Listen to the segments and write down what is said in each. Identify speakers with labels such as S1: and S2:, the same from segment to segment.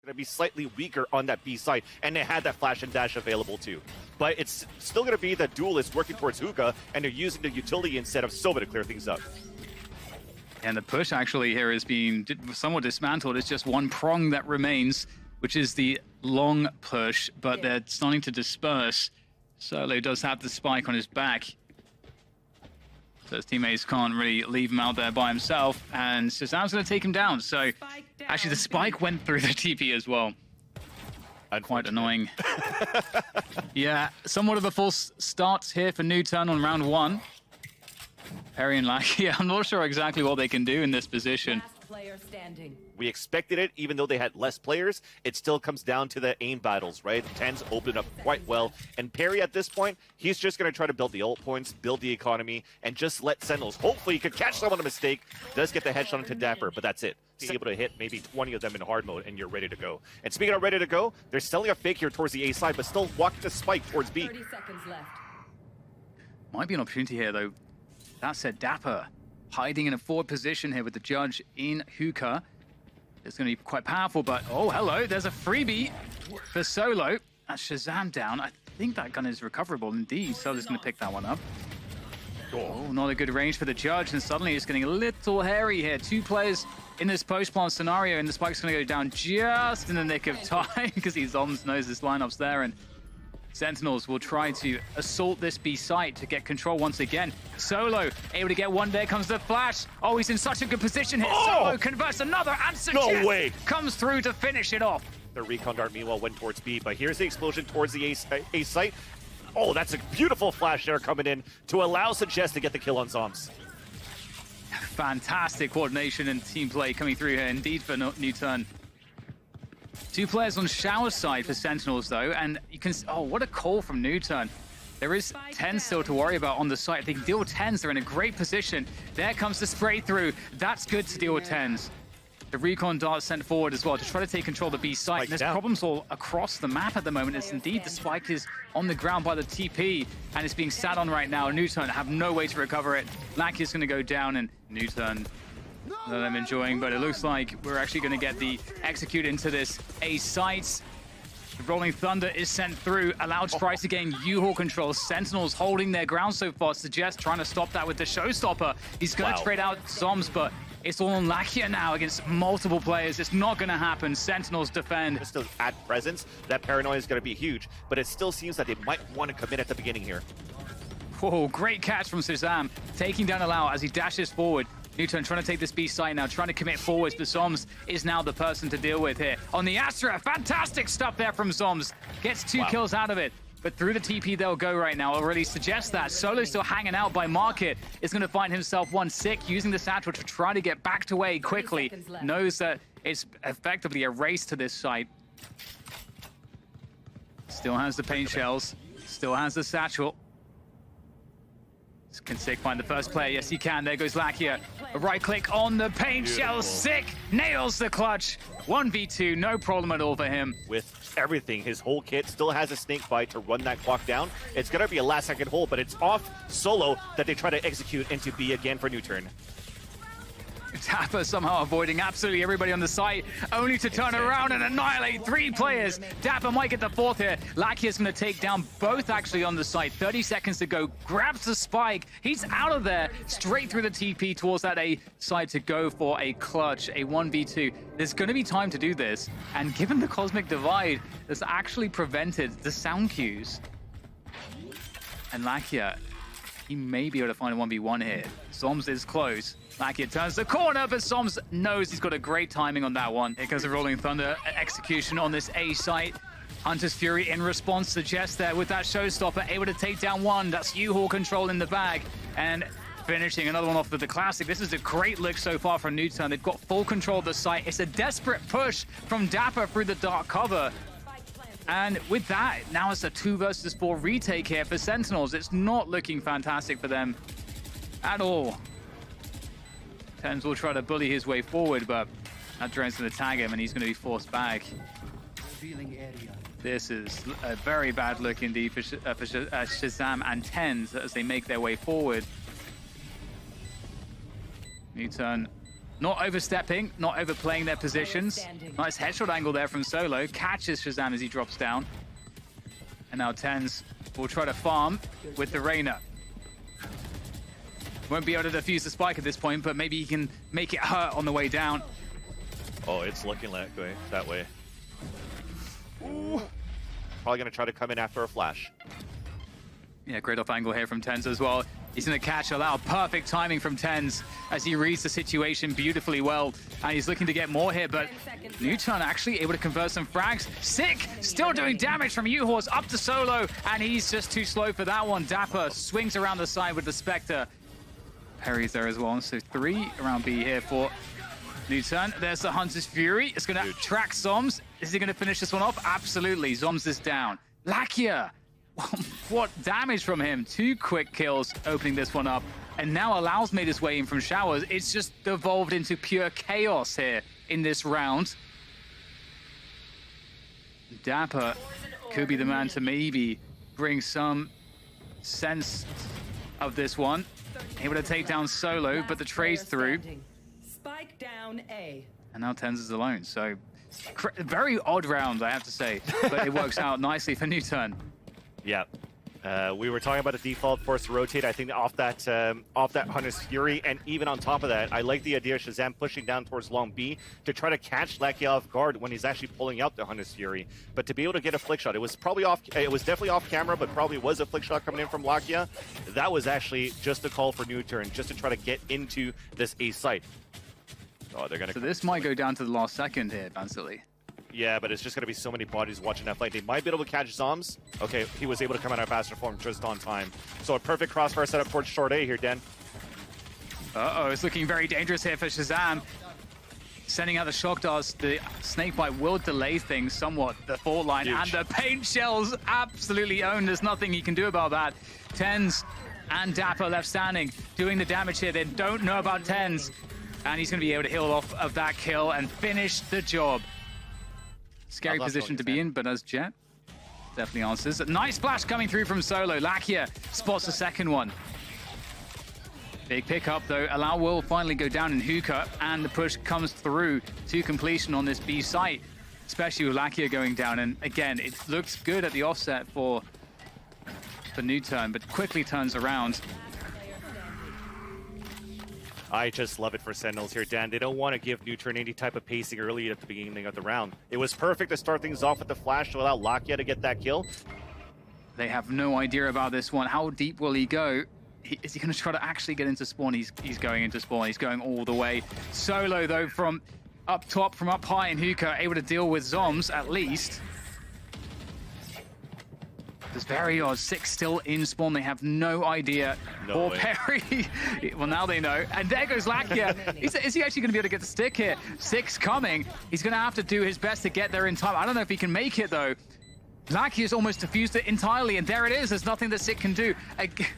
S1: going to be slightly weaker on that B side, and they had that flash and dash available too. But it's still going to be the duelist working towards hookah, and they're using the utility instead of Sova to clear things up.
S2: And the push actually here is being somewhat dismantled. It's just one prong that remains, which is the long push, but they're starting to disperse. Solo does have the spike on his back, so his teammates can't really leave him out there by himself, and Shazam's going to take him down. So actually the spike went through the TP as well. Quite annoying. Yeah, somewhat of a false start here for NUTURN on round one. Perry and Lackey, I'm not sure exactly what they can do in this position.
S1: We expected it, even though they had less players. It still comes down to the aim battles, right? Tens opened up quite well. And Perry, at this point, he's just going to try to build the ult points, build the economy, and just let Sentinels. Hopefully, he could catch someone a mistake. Does get the headshot into Dapper, but that's it. Be able to hit maybe 20 of them in hard mode, and you're ready to go. And speaking of ready to go, they're selling a fake here towards the A side, but still walking the spike towards B.
S3: 30 seconds left.
S2: Might be an opportunity here, though. That said, Dapper hiding in a forward position here with the judge in hookah. It's going to be quite powerful, but oh, hello, there's a freebie for Solo. That's Shazam down. I think that gun is recoverable indeed. Solo's going to pick that one up. Oh, not a good range for the judge, and suddenly it's getting a little hairy here. Two players in this post-plant scenario, and the spike's going to go down just in the nick of time because he Zoms knows this lineup's there, and Sentinels will try to assault this B site to get control once again. Solo able to get one. There comes the flash. Oh, he's in such a good position here. Solo converts another answer.
S1: No way.
S2: Comes through to finish it off.
S1: The recon dart meanwhile went towards B, but here's the explosion towards the A site. Oh, that's a beautiful flash there coming in to allow Suggest to get the kill on Zoms.
S2: Fantastic coordination and team play coming through here indeed for NUTURN. Two players on shower side for Sentinels though, and you can, oh, what a call from NUTURN. There is 10 still to worry about on the site. If they can deal with 10s, they're in a great position. There comes the spray through. That's good to deal with 10s. The recon dart sent forward as well to try to take control of the B site. And there's problems all across the map at the moment. It's indeed the spike is on the ground by the TP, and it's being sat on right now. NUTURN have no way to recover it. Lackey is going to go down, and NUTURN that I'm enjoying, but it looks like we're actually going to get the execute into this A site. The Rolling Thunder is sent through, allowed Strice to gain U-Haul control. Sentinels holding their ground so far. Suggest trying to stop that with the Showstopper. He's going to trade out Zoms, but it's all on Lakia now against multiple players. It's not going to happen. Sentinels defend.
S1: Just to add presence, that paranoia is going to be huge, but it still seems that they might want to commit at the beginning here.
S2: Whoa, great catch from Shazam, taking down Allow as he dashes forward. NUTURN trying to take this B side now, trying to commit forwards, but Zoms is now the person to deal with here. On the Astra, fantastic stuff there from Zoms. Gets two kills out of it, but through the TP they'll go right now. Already suggests that. Solo's still hanging out by Market. Is going to find himself one sick, using the satchel to try to get backed away quickly. Knows that it's effectively a race to this site. Still has the paint shells, still has the satchel. Can Sick find the first player? Yes, he can. There goes Lakia. A right click on the paint shell. Sick nails the clutch. 1v2, no problem at all for him.
S1: With everything, his whole kit still has a snake bite to run that clock down. It's going to be a last-second hold, but it's off Solo that they try to execute into B again for NUTURN.
S2: Dapper somehow avoiding absolutely everybody on the site, only to turn around and annihilate 3 players. Dapper might get the 4th here. Lackey is going to take down both actually on the site. 30 seconds to go. Grabs the spike. He's out of there. Straight through the TP towards that A side to go for a clutch, a 1v2. There's going to be time to do this. And given the Cosmic Divide, that's actually prevented the sound cues. And Lakia, he may be able to find a 1v1 here. Zoms is close. Lakia turns the corner, but Zoms knows he's got a great timing on that one. Here goes the Rolling Thunder execution on this A site. Hunter's Fury in response suggests there with that Showstopper, able to take down one. That's U-Haul control in the bag. And finishing another one off with the Classic. This is a great look so far from NUTURN. They've got full control of the site. It's a desperate push from Dapper through the dark cover. And with that, now it's a 2 versus 4 retake here for Sentinels. It's not looking fantastic for them at all. Tens will try to bully his way forward, but that drone's going to tag him and he's going to be forced back. This is a very bad look indeed for Shazam and Tens as they make their way forward. NUTURN Not overstepping, not overplaying their positions. Nice headshot angle there from Solo. Catches Shazam as he drops down. And now TenZ will try to farm with the Reyna. Won't be able to defuse the spike at this point, but maybe he can make it hurt on the way down.
S1: Oh, it's looking that way. Ooh. Probably going to try to come in after a flash.
S2: Yeah, great off angle here from TenZ as well. He's going to catch Allow. Perfect timing from TenZ as he reads the situation beautifully well. And he's looking to get more here, but NUTURN actually able to convert some frags. Sick! Still doing damage from Uhorse up to Solo, and he's just too slow for that one. Dapper swings around the side with the Spectre. Perry's there as well, so 3 around B here for NUTURN. There's the Hunter's Fury. It's going to track Zoms. Is he going to finish this one off? Absolutely. Zoms is down. Lakia! What damage from him. 2 quick kills opening this one up. And now Allow's made his way in from showers. It's just devolved into pure chaos here in this round. Dapper could be the man to maybe bring some sense of this one. Able to take down Solo, but the trade's through.
S3: Spike down A.
S2: And now TenZ is alone. So very odd round, I have to say. But it works out nicely for NUTURN.
S1: Yeah. We were talking about a default force rotate. I think off that Hunter's Fury, and even on top of that, I like the idea of Shazam pushing down towards long B to try to catch Lakia off guard when he's actually pulling out the Hunter's Fury. But to be able to get a flick shot, it was definitely off camera, but probably was a flick shot coming in from Lakia. That was actually just a call for NUTURN, just to try to get into this A site. Oh, they're gonna.
S2: So this might go down to the last second here, Bansily.
S1: Yeah, but it's just going to be so many bodies watching that fight. They might be able to catch Zoms. Okay, he was able to come out of faster form just on time. So a perfect crossfire setup towards short A here, Den.
S2: Uh-oh, it's looking very dangerous here for Shazam. Sending out the shock darts, the snakebite will delay things somewhat. The fault line and the paint shells absolutely own. There's nothing he can do about that. TenZ and Dapper left standing, doing the damage here. They don't know about TenZ. And he's going to be able to heal off of that kill and finish the job. Scary position to be in, but as Jet definitely answers. A nice splash coming through from Solo. Lakia spots the second one. Big pickup though. Allow will finally go down in hookah, and the push comes through to completion on this B site, especially with Lakia going down. And again, it looks good at the offset for NUTURN, but quickly turns around.
S1: I just love it for Sentinels here, Dan. They don't want to give NUTURN any type of pacing early at the beginning of the round. It was perfect to start things off with the flash to allow Lakia to get that kill.
S2: They have no idea about this one. How deep will he go? Is he going to try to actually get into spawn? He's going into spawn. He's going all the way. Solo, though, from up top, from up high in hookah, able to deal with Zoms, at least. It's very odd. 6 still in spawn. They have no idea.
S1: No
S2: Poor Perry. Well, now they know. And there goes Lakia. Is he actually going to be able to get the stick here? 6 coming. He's going to have to do his best to get there in time. I don't know if he can make it, though. Lakia's almost diffused it entirely, and there it is. There's nothing that Sick can do.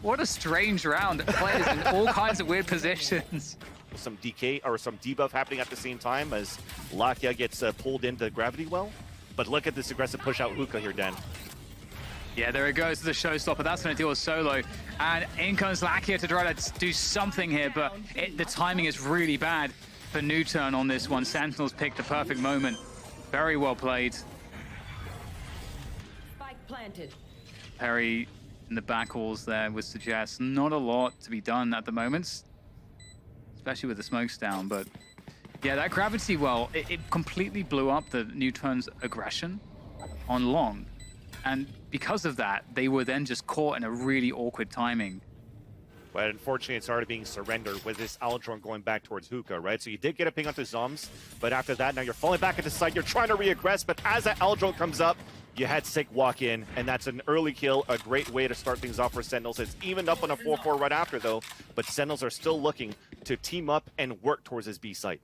S2: What a strange round. Players in all kinds of weird positions.
S1: Some DK or some debuff happening at the same time as Lakia gets pulled into the gravity well. But look at this aggressive push out hookah here, Dan.
S2: Yeah, there it goes to the showstopper. That's going to deal with Solo. And in comes Lakia to try to do something here, but the timing is really bad for NUTURN on this one. Sentinels picked the perfect moment. Very well played.
S3: Spike planted.
S2: Perry in the back walls there would suggest not a lot to be done at the moment, especially with the smokes down. But yeah, that gravity well, it completely blew up the NUTURN's aggression on long. And because of that, they were then just caught in a really awkward timing.
S1: But unfortunately, it's already being surrendered with this Aldron going back towards hookah, right? So you did get a ping onto Zoms, but after that, now you're falling back into sight. You're trying to reaggress, but as that Aldron comes up, you had Sick walk in, and that's an early kill, a great way to start things off for Sentinels. It's evened up on a 4-4 right after, though, but Sentinels are still looking to team up and work towards this B site.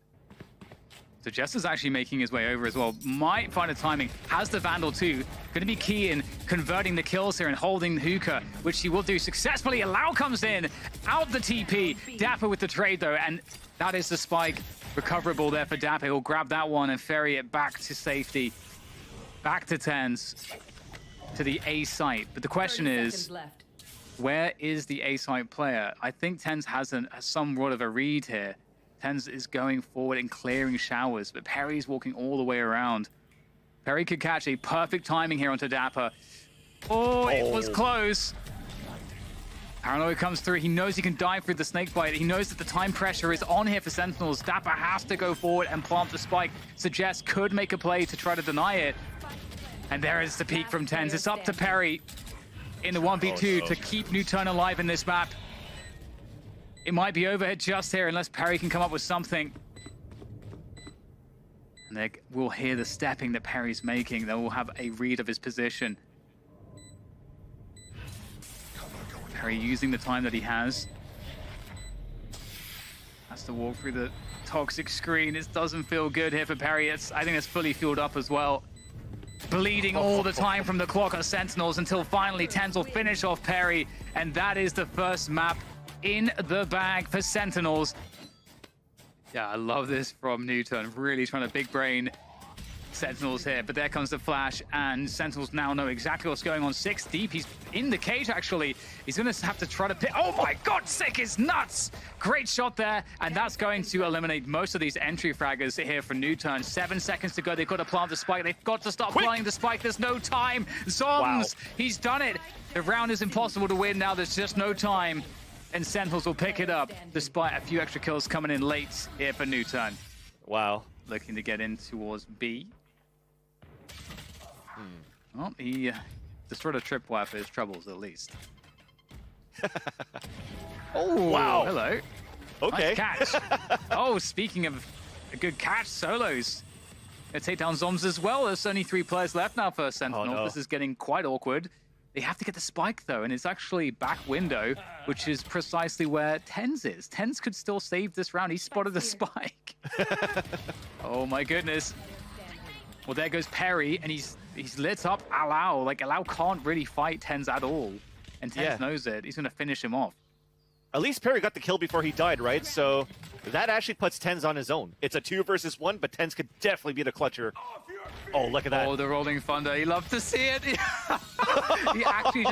S2: So Jess is actually making his way over as well. Might find a timing. Has the Vandal too. Going to be key in converting the kills here and holding hookah, which he will do successfully. Allow comes in, out the TP. Dapper with the trade though, and that is the spike. Recoverable there for Dapper. He'll grab that one and ferry it back to safety. Back to TenZ, to the A site. But the question is, where is the A site player? I think TenZ has some sort of a read here. TenZ is going forward and clearing showers, but Perry's walking all the way around. Perry could catch a perfect timing here onto Dapper. Oh, it was close. Paranoia comes through. He knows he can dive through the snake bite. He knows that the time pressure is on here for Sentinels. Dapper has to go forward and plant the spike. Suggest could make a play to try to deny it. And there is the peak from TenZ. It's up to Perry in the 1v2 to keep NUTURN alive in this map. It might be over just here unless Perry can come up with something. And we'll hear the stepping that Perry's making. They will have a read of his position. Perry using the time that he has to walk through the toxic screen. It doesn't feel good here for Perry. I think it's fully fueled up as well. Bleeding all the time from the clock of Sentinels until finally TenZ will finish off Perry. And that is the first map in the bag for Sentinels. Yeah, I love this from NUTURN. Really trying to big brain Sentinels here, but there comes the flash, and Sentinels now know exactly what's going on. 6 deep, he's in the cage actually. He's gonna have to try to pick. Oh my god, sick is nuts! Great shot there, and that's going to eliminate most of these entry fraggers here for NUTURN. 7 seconds to go, they've got to plant the spike. They've got to start planting the spike, there's no time. Zoms, he's done it. The round is impossible to win now, there's just no time. And Sentinels will pick it up, despite a few extra kills coming in late here for NUTURN.
S1: Wow.
S2: Looking to get in towards B. Well, he destroyed a tripwire for his troubles, at least.
S1: Oh, wow.
S2: Hello.
S1: Okay.
S2: Nice catch. Oh, speaking of a good catch, Solos. Gonna take down Zoms as well. There's only 3 players left now for Sentinel.
S1: Oh, no.
S2: This is getting quite awkward. They have to get the spike, though, and it's actually back window, which is precisely where TenZ is. TenZ could still save this round. He spotted the spike. Oh, my goodness. Well, there goes Perry, and he's lit up Allow. Like, Allow can't really fight TenZ at all, and TenZ knows it. He's going to finish him off.
S1: At least Perry got the kill before he died, right? So that actually puts TenZ on his own. It's a 2 versus 1, but TenZ could definitely be the clutcher. Oh, look at that.
S2: Oh, the Rolling Thunder. He loved to see it. He actually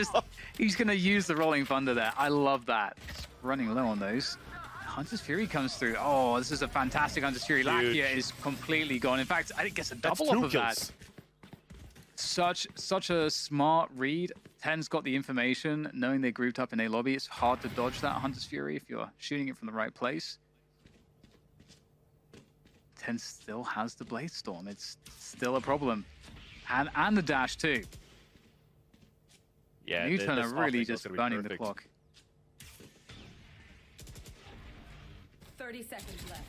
S2: he's going to use the Rolling Thunder there. I love that. Just running low on those. Hunter's Fury comes through. Oh, this is a fantastic Hunter's Fury. Lakia is completely gone. In fact, I think it gets a double off of that. Such a smart read. TenZ got the information, knowing they grouped up in a lobby. It's hard to dodge that Hunter's Fury if you're shooting it from the right place. TenZ still has the Blade Storm. It's still a problem. And the dash too.
S1: Yeah,
S2: NUTURN are really just burning the clock.
S3: 30 seconds left.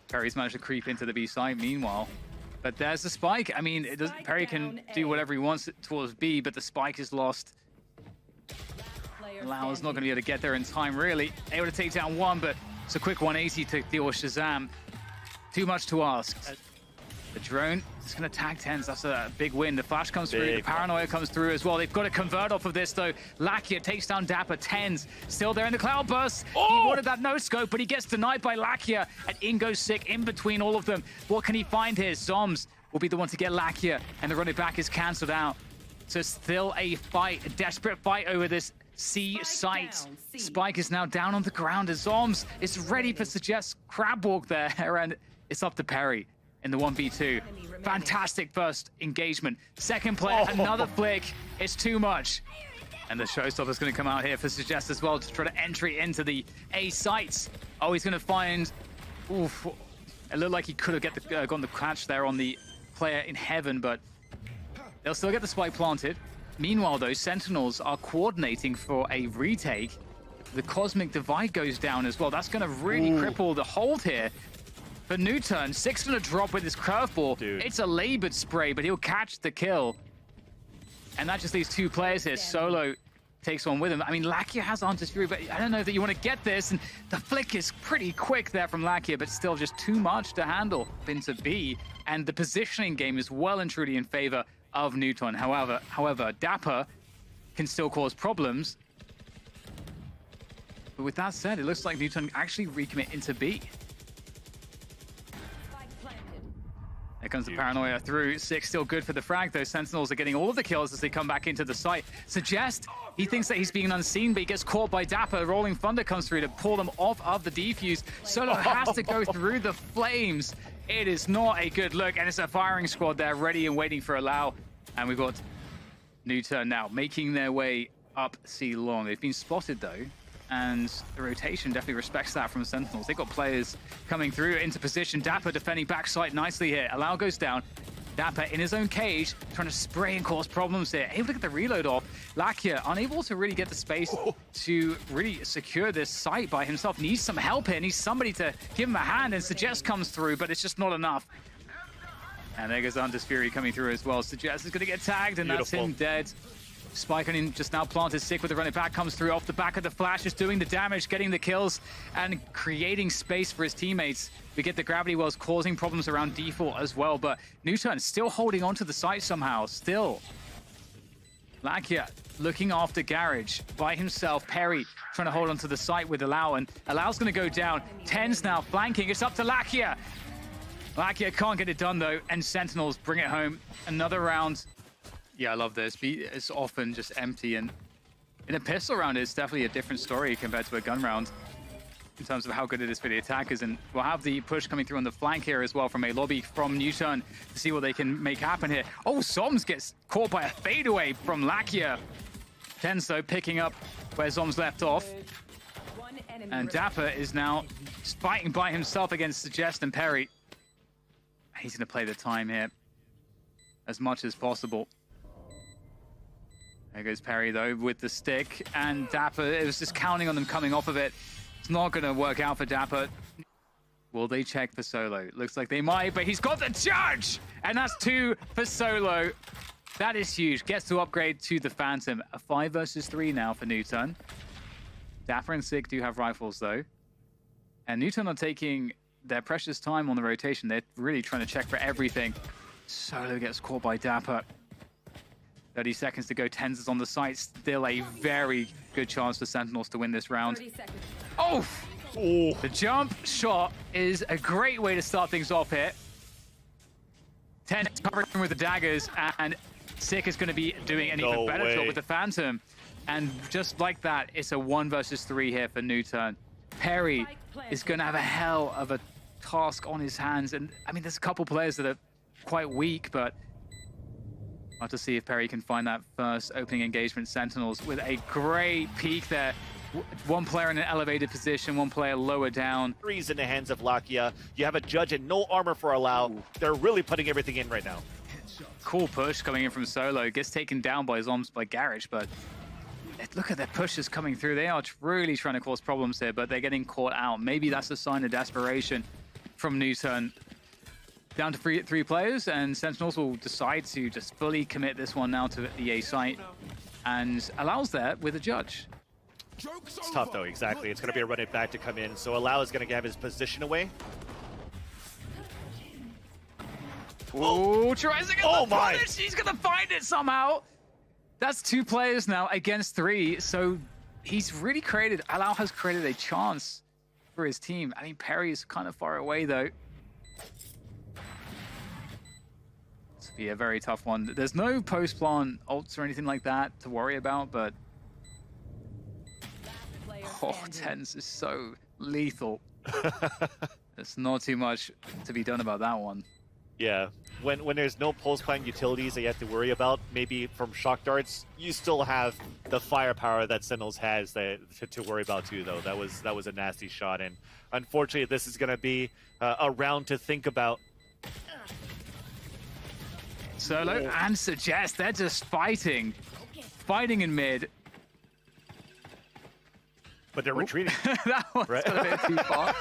S2: Perry's managed to creep into the B side meanwhile. But there's the spike. I mean, Perry can do whatever he wants towards B, but the spike is lost. Lau's not going to be able to get there in time, really. Able to take down one, but it's a quick 180 to deal with Shazam. Too much to ask. The drone is going to tag TenZ. That's a big win. The flash comes through. The paranoia comes through as well. They've got to convert off of this, though. Lakia takes down Dapper. TenZ still there in the cloud burst. He wanted that no scope, but he gets denied by Lakia. And in goes Sick in between all of them. What can he find here? Zoms will be the one to get Lakia, and the running back is cancelled out. So still a fight, a desperate fight over this C site. Spike is now down on the ground as Zoms is ready for Suggest crab walk there, and it's up to Perry in the 1v2. Fantastic first engagement. Second player, another flick. It's too much. And the showstopper's going to come out here for Suggest as well to try to entry into the A sites. Oh, he's going to find... Oof. It looked like he could have gotten the catch there on the player in heaven, but they'll still get the spike planted. Meanwhile, though, Sentinels are coordinating for a retake. The Cosmic Divide goes down as well. That's going to really cripple the hold here. For NUTURN, Six gonna drop with his curveball. It's a labored spray, but he'll catch the kill. And that just leaves 2 players here. Solo takes one with him. I mean, Lakia has Hunter's Fury, but I don't know that you want to get this. And the flick is pretty quick there from Lakia, but still just too much to handle into B. And the positioning game is well and truly in favor of NUTURN. However, Dapper can still cause problems. But with that said, it looks like NUTURN actually recommit into B. There comes the paranoia through. Six still good for the frag, though. Sentinels are getting all of the kills as they come back into the site. Suggest, he thinks that he's being unseen, but he gets caught by Dapper. Rolling Thunder comes through to pull them off of the defuse. Solo has to go through the flames. It is not a good look, and it's a firing squad there, ready and waiting for Allow. And we've got NUTURN now making their way up C long. They've been spotted, though. And the rotation definitely respects that from Sentinels. They've got players coming through into position. Dapper defending backside nicely here. Allow goes down. Dapper in his own cage, trying to spray and cause problems here. Able to get the reload off. Lakia unable to really get the space to really secure this site by himself. Needs some help here. Needs somebody to give him a hand, and Suggest comes through, but it's just not enough. And there goes Andis Fury coming through as well. Suggest is going to get tagged, and that's him dead. Spike on him just now planted. Sick with the run it back, comes through off the back of the flash, just doing the damage, getting the kills, and creating space for his teammates. We get the gravity wells causing problems around default as well, but NUTURN still holding onto the site somehow, still. Lakia looking after Garage by himself. Perry trying to hold onto the site with Allow, and Allow's going to go down. Ten's now flanking, it's up to Lakia. Lakia can't get it done though, and Sentinels bring it home. Another round. Yeah, I love this. It's often just empty, and in a pistol round, it's definitely a different story compared to a gun round in terms of how good it is for the attackers. And we'll have the push coming through on the flank here as well from a lobby from NUTURN to see what they can make happen here. Oh, Zoms gets caught by a fadeaway from Lakia. Tenso picking up where Zoms left off. And Dapper is now fighting by himself against Suggest and Perry. He's going to play the time here as much as possible. There goes Perry, though, with the stick. And Dapper, it was just counting on them coming off of it. It's not going to work out for Dapper. Will they check for Solo? Looks like they might, but he's got the judge! And that's 2 for Solo. That is huge. Gets to upgrade to the Phantom. A 5 versus 3 now for NUTURN. Dapper and Sig do have rifles, though. And NUTURN are taking their precious time on the rotation. They're really trying to check for everything. Solo gets caught by Dapper. 30 seconds to go. Tens is on the site. Still a very good chance for Sentinels to win this round. Oh! The jump shot is a great way to start things off here. 10 covering with the daggers, and Sick is going to be doing an even better job with the Phantom. And just like that, it's a 1 versus 3 here for NUTURN. Perry is going to have a hell of a task on his hands. And I mean, there's a couple players that are quite weak, but I'll have to see if Perry can find that first opening engagement. Sentinels with a great peek there. One player in an elevated position, one player lower down.
S1: Threes in the hands of Lakia. You have a judge and no armor for Allow. They're really putting everything in right now.
S2: Cool push coming in from Solo. Gets taken down by Zoms by Garage, but look at their pushes coming through. They are really trying to cause problems here, but they're getting caught out. Maybe that's a sign of desperation from NUTURN. Down to three players, and Sentinels will decide to just fully commit this one now to the A site, and Allow's there with a judge.
S1: It's tough though, exactly. It's going to be a run it back to come in, so Allow is going to have his position away.
S2: Oh, tries to get the
S1: my!
S2: punish. He's going to find it somehow. That's 2 players now against 3, so he's really created, Allow has created a chance for his team. I mean, Perry is kind of far away though. Be a very tough one. There's no post-plant ults or anything like that to worry about, but Tens is so lethal. There's not too much to be done about that one.
S1: Yeah, when there's no post-plant utilities that you have to worry about, maybe from shock darts, you still have the firepower that Sentinels has to worry about too, though. That was a nasty shot, and unfortunately, this is going to be a round to think about.
S2: Solo and Suggest, they're just fighting in mid.
S1: But they're retreating.
S2: That one's a bit too far.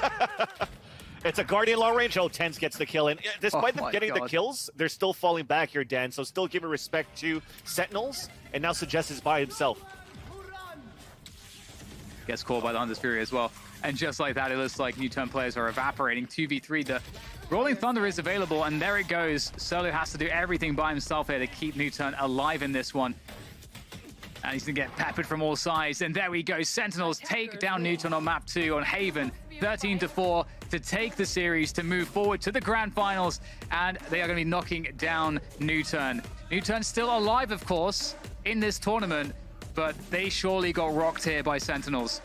S1: It's a Guardian long range. Oh, Tens gets the kill. And despite them getting the kills, they're still falling back here, Dan. So still giving respect to Sentinels. And now Suggest is by himself.
S2: Gets caught by the Andis Fury as well. And just like that, it looks like NUTURN players are evaporating. 2v3. The Rolling Thunder is available, and there it goes. Solo has to do everything by himself here to keep NUTURN alive in this one. And he's going to get peppered from all sides. And there we go. Sentinels take down NUTURN on map 2 on Haven. 13-4 to take the series, to move forward to the grand finals. And they are going to be knocking down NUTURN. NUTURN still alive, of course, in this tournament. But they surely got rocked here by Sentinels.